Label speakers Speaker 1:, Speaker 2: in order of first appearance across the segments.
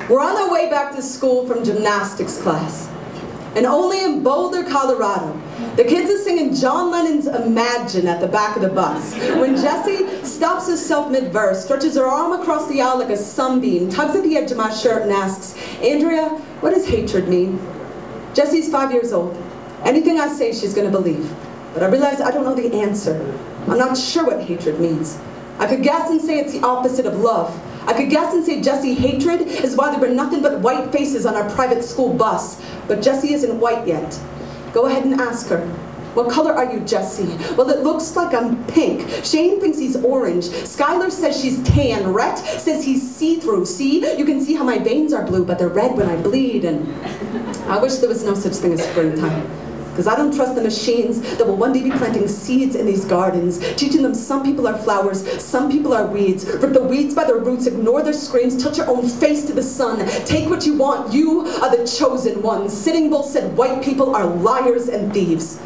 Speaker 1: We're on our way back to school from gymnastics class. And only in Boulder, Colorado, the kids are singing John Lennon's Imagine at the back of the bus, when Jessie stops herself mid-verse, stretches her arm across the aisle like a sunbeam, tugs at the edge of my shirt and asks, "Andrea, what does hatred mean?" Jessie's 5 years old. Anything I say, she's going to believe. But I realize I don't know the answer. I'm not sure what hatred means. I could guess and say it's the opposite of love. I could guess and say Jessie, hatred is why there were nothing but white faces on our private school bus. But Jessie isn't white yet. Go ahead and ask her. What color are you, Jessie? Well, it looks like I'm pink. Shane thinks he's orange. Skylar says she's tan. Rhett says he's see-through. See, you can see how my veins are blue, but they're red when I bleed. And I wish there was no such thing as springtime. Because I don't trust the machines that will one day be planting seeds in these gardens, teaching them some people are flowers, some people are weeds. Rip the weeds by their roots, ignore their screams, tilt your own face to the sun. Take what you want, you are the chosen ones. Sitting Bull said white people are liars and thieves.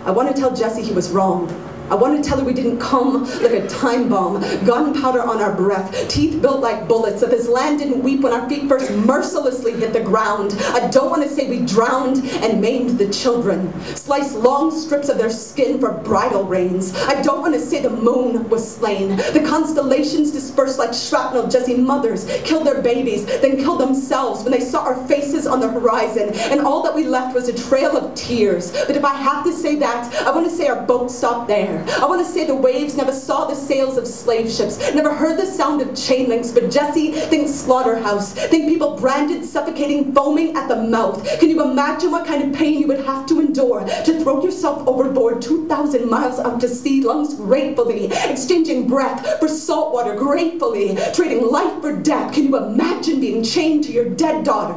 Speaker 1: I want to tell Jessie he was wrong. I want to tell her we didn't come like a time bomb, gunpowder on our breath, teeth built like bullets, that this land didn't weep when our feet first mercilessly hit the ground. I don't want to say we drowned and maimed the children, sliced long strips of their skin for bridal reins. I don't want to say the moon was slain, the constellations dispersed like shrapnel. Jessie mothers killed their babies, then killed themselves when they saw our faces on the horizon, and all that we left was a trail of tears. But if I have to say that, I want to say our boat stopped there. I want to say the waves never saw the sails of slave ships, never heard the sound of chain links, but Jessie thinks slaughterhouse, think people branded, suffocating, foaming at the mouth. Can you imagine what kind of pain you would have to endure to throw yourself overboard 2,000 miles out to sea, lungs gratefully, exchanging breath for salt water gratefully, trading life for death? Can you imagine being chained to your dead daughter?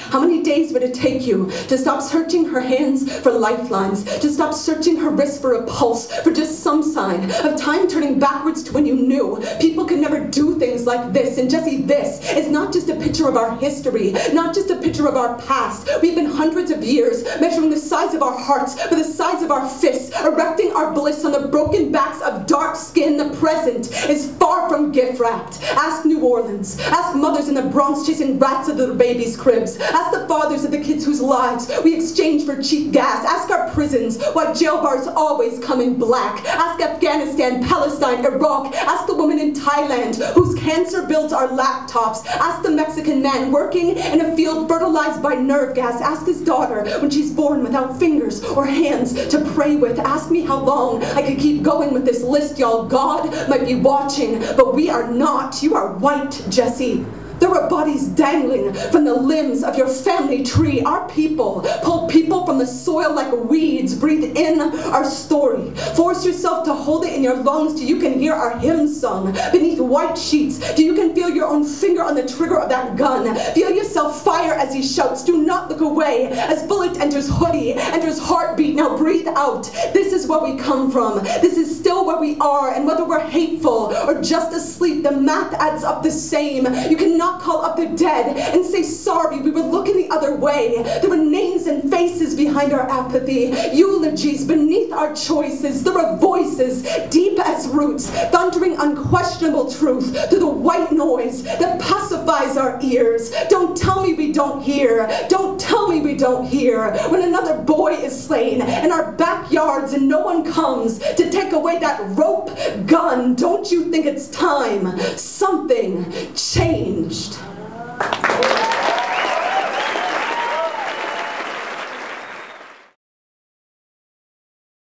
Speaker 1: How many days would it take you to stop searching her hands for lifelines, to stop searching her wrist for a pulse, for just some sign of time turning backwards to when you knew people could never do things like this? And Jessie, this is not just a picture of our history, not just a picture of our past. We've been hundreds of years measuring the size of our hearts for the size of our fists, erecting our bliss on the broken backs of dark skin. The present is far from gift-wrapped. Ask New Orleans. Ask mothers in the Bronx chasing rats into their babies' cribs. Ask the fathers of the kids whose lives we exchange for cheap gas. Ask our prisons why jail bars always come in black. Ask Afghanistan, Palestine, Iraq. Ask the woman in Thailand whose cancer builds our laptops. Ask the Mexican man working in a field fertilized by nerve gas. Ask his daughter when she's born without fingers or hands to pray with. Ask me how long I could keep going with this list, y'all. God might be watching, but we are not. You are white, Jessie. There are bodies dangling from the limbs of your family tree. Our people pull people from the soil like weeds. Breathe in our story. Force yourself to hold it in your lungs till you can hear our hymn sung beneath white sheets, till you can feel your own finger on the trigger of that gun. Feel yourself fire as he shouts. Do not look away as bullet enters hoodie, enters heartbeat. Now breathe out. This is where we come from. This is still where we are, and whether we're hateful or just asleep, the math adds up the same. You cannot call up the dead and say sorry, we were looking the other way. There were names and faces behind our apathy, eulogies beneath our choices. There were voices deep as roots, thundering unquestionable truth through the white noise that pacifies our ears. Don't tell me we don't hear. Don't tell me we don't hear when another boy is slain in our backyards and no one comes to take away that rope gun. Don't you think it's time something changed?